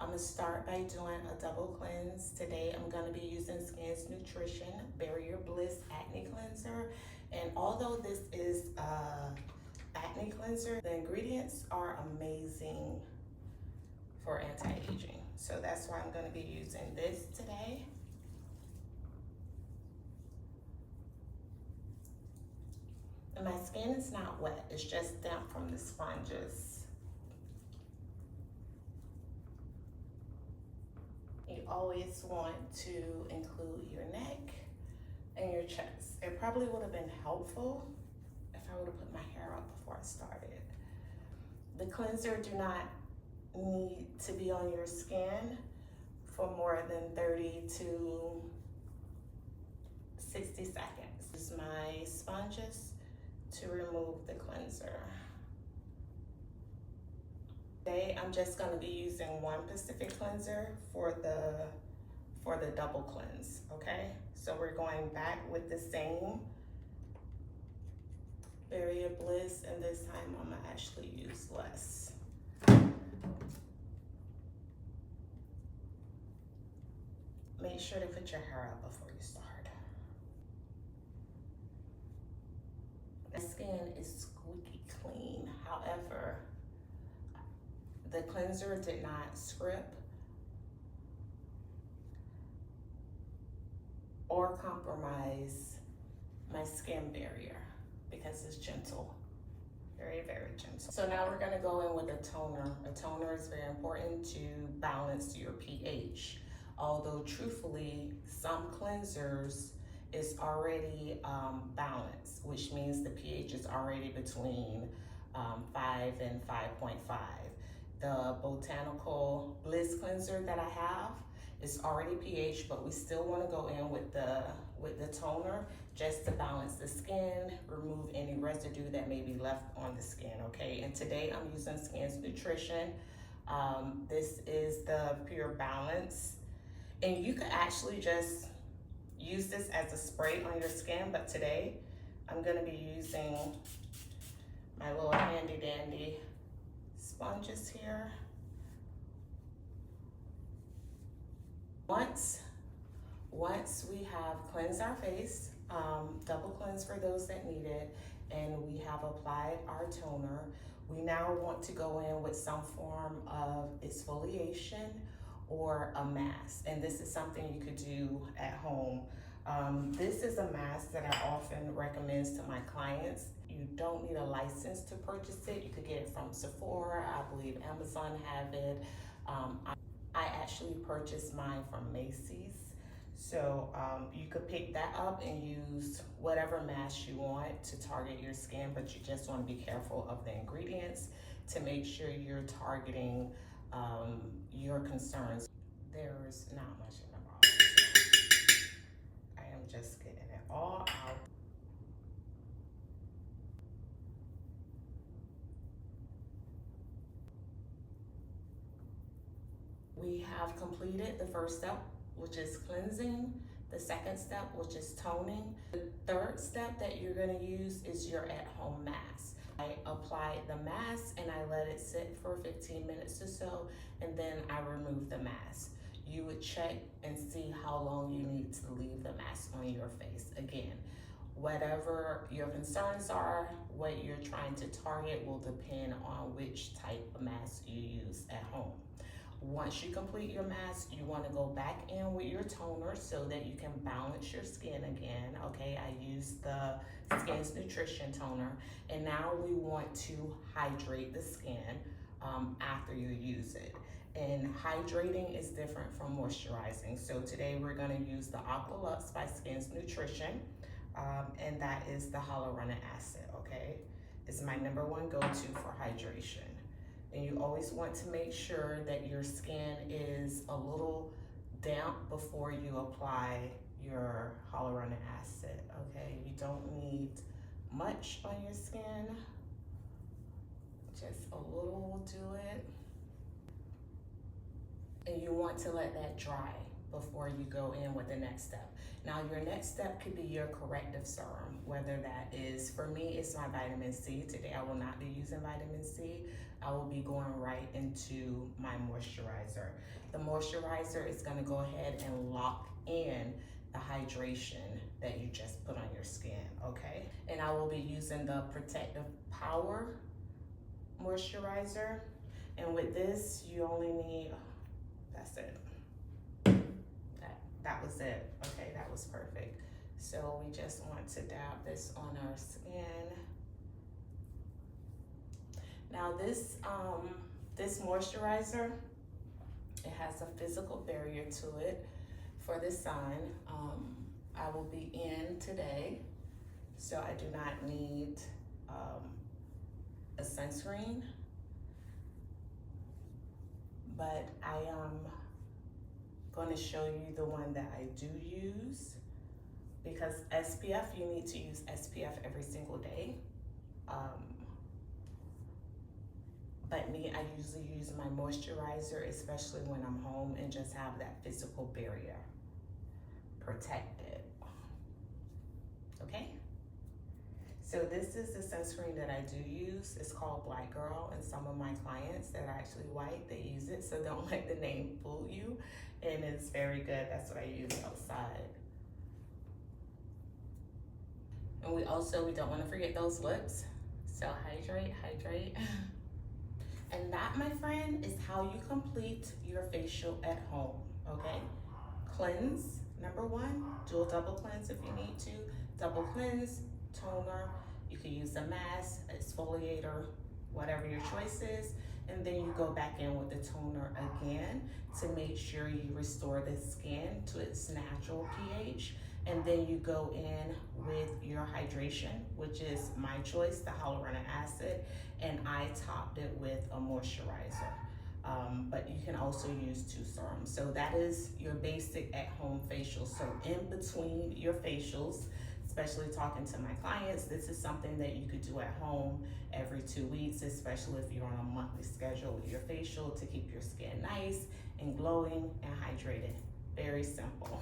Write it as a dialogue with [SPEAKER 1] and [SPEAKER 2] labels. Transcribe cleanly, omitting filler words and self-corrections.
[SPEAKER 1] I'm gonna start by doing a double cleanse. Today I'm gonna be using Skin's Nutrition Barrier Bliss Acne Cleanser. And although this is a acne cleanser, the ingredients are amazing for anti-aging. So that's why I'm gonna be using this today. And my skin is not wet, it's just damp from the sponges. You always want to include your neck and your chest. It probably would have been helpful if I would have put my hair up before I started. The cleanser do not need to be on your skin for more than 30 to 60 seconds. Use my sponges to remove the cleanser. Today, I'm just going to be using one Pacific cleanser for the double cleanse, okay? So we're going back with the same Barrier Bliss, and this time I'm gonna actually use less. Make sure to put your hair up before you start. The skin is squeaky clean. However, the cleanser did not script or compromise my skin barrier because it's gentle, very, very gentle. So now we're gonna go in with a toner. A toner is very important to balance your pH. Although truthfully, some cleansers is already balanced, which means the pH is already between 5 and 5.5. The Botanical Bliss cleanser that I have is already pH, but we still want to go in with the toner just to balance the skin, remove any residue that may be left on the skin, okay? And today I'm using Skin's Nutrition. This is the Pure Balance. And you could actually just use this as a spray on your skin, but today I'm gonna be using my little handy dandy sponges here. Once we have cleansed our face, double cleanse for those that need it, and we have applied our toner, we now want to go in with some form of exfoliation or a mask. And this is something you could do at home. This is a mask that I often recommend to my clients. You don't need a license to purchase it. You could get it from Sephora. I believe Amazon have it. I actually purchased mine from Macy's. So you could pick that up and use whatever mask you want to target your skin, but you just want to be careful of the ingredients to make sure you're targeting your concerns. There's not much in the bottle. I am just getting it all out. We have completed the first step, which is cleansing. The second step, which is toning. The third step that you're gonna use is your at-home mask. I applied the mask and I let it sit for 15 minutes or so, and then I removed the mask. You would check and see how long you need to leave the mask on your face. Again, whatever your concerns are, what you're trying to target will depend on which type of mask you use at home. Once you complete your mask, you want to go back in with your toner so that you can balance your skin again, okay? I used the Skin's Nutrition toner, and now we want to hydrate the skin after you use it. And hydrating is different from moisturizing. So today we're going to use the Aqua Luxe by Skin's Nutrition, and that is the hyaluronic acid, okay? It's my #1 go-to for hydration. And you always want to make sure that your skin is a little damp before you apply your hyaluronic acid, okay? You don't need much on your skin. Just a little will do it. And you want to let that dry. before you go in with the next step. Now your next step could be your corrective serum, whether that is, for me, it's my vitamin C. Today I will not be using vitamin C. I will be going right into my moisturizer. The moisturizer is gonna go ahead and lock in the hydration that you just put on your skin, okay? And I will be using the Protective Power moisturizer. And with this, you only need, that's it. That was it, okay, that was perfect. So we just want to dab this on our skin. Now this moisturizer, it has a physical barrier to it for the sun. I will be in today, so I do not need a sunscreen, but I am going to show you the one that I do use, because SPF, you need to use SPF every single day. But me, I usually use my moisturizer, especially when I'm home, and just have that physical barrier protected, okay? So this is the sunscreen that I do use. It's called Black Girl, and some of my clients that are actually white, they use it, so don't let the name fool you. And it's very good, that's what I use outside. And we don't wanna forget those lips. So hydrate, hydrate. And that, my friend, is how you complete your facial at home, okay? Cleanse, number one, do a double cleanse if you need to. Double cleanse, toner, you can use a mask, exfoliator, whatever your choice is. And then you go back in with the toner again to make sure you restore the skin to its natural pH. And then you go in with your hydration, which is my choice, the hyaluronic acid, and I topped it with a moisturizer. But you can also use 2 serums. So that is your basic at-home facial. So in between your facials, especially talking to my clients, this is something that you could do at home every 2 weeks, especially if you're on a monthly schedule with your facial, to keep your skin nice and glowing and hydrated. Very simple.